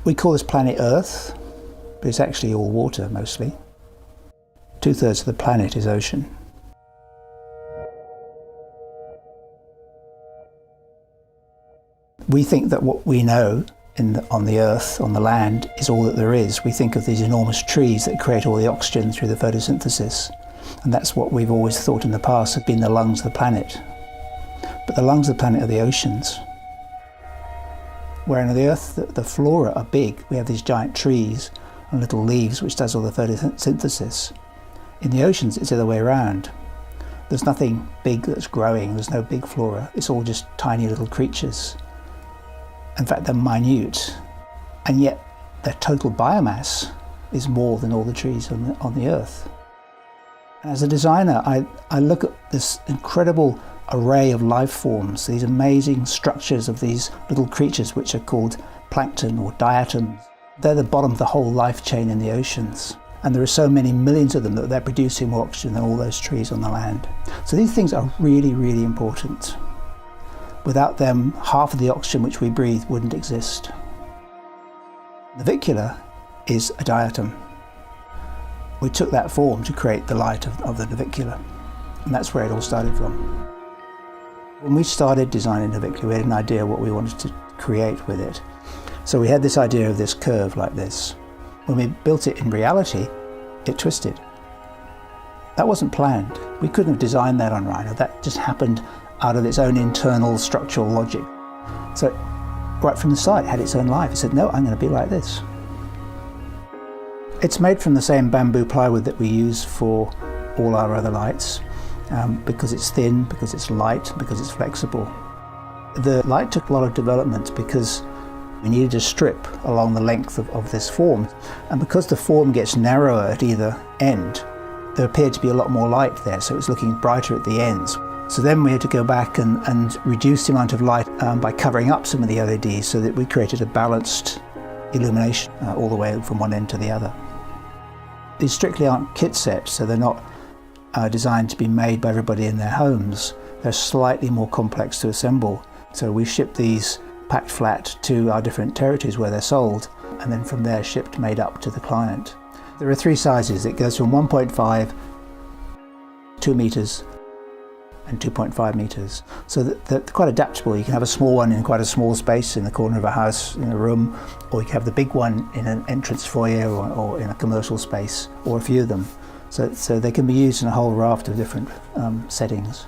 We call this planet Earth, but it's actually all water mostly. 2/3 of the planet is ocean. We think that what we know on the Earth, on the land, is all that there is. We think of these enormous trees that create all the oxygen through the photosynthesis. And that's what we've always thought in the past have been the lungs of the planet. But the lungs of the planet are the oceans. Where on the Earth, the flora are big. We have these giant trees and little leaves, which does all the photosynthesis. In the oceans, it's the other way around. There's nothing big that's growing. There's no big flora. It's all just tiny little creatures. In fact, they're minute. And yet, their total biomass is more than all the trees on the Earth. And as a designer, I look at this incredible array of life forms, these amazing structures of these little creatures which are called plankton or diatoms. They're the bottom of the whole life chain in the oceans. And there are so many millions of them that they're producing more oxygen than all those trees on the land. So these things are really, really important. Without them, half of the oxygen which we breathe wouldn't exist. Navicula is a diatom. We took that form to create the light of the Navicula. And that's where it all started from. When we started designing Navicula, we had an idea what we wanted to create with it. So we had this idea of this curve like this. When we built it in reality, it twisted. That wasn't planned. We couldn't have designed that on Rhino. That just happened out of its own internal structural logic. So right from the start, it had its own life. It said, no, I'm going to be like this. It's made from the same bamboo plywood that we use for all our other lights. Because it's thin, because it's light, because it's flexible. The light took a lot of development because we needed a strip along the length of this form. And because the form gets narrower at either end, there appeared to be a lot more light there, so it was looking brighter at the ends. So then we had to go back and reduce the amount of light by covering up some of the LEDs so that we created a balanced illumination all the way from one end to the other. These strictly aren't kit sets, so they're not designed to be made by everybody in their homes. They're slightly more complex to assemble. So we ship these packed flat to our different territories where they're sold, and then from there shipped made up to the client. There are 3 sizes. It goes from 1.5, 2 meters, and 2.5 meters. So they're quite adaptable. You can have a small one in quite a small space in the corner of a house, in a room, or you can have the big one in an entrance foyer or in a commercial space, or a few of them. So they can be used in a whole raft of different settings.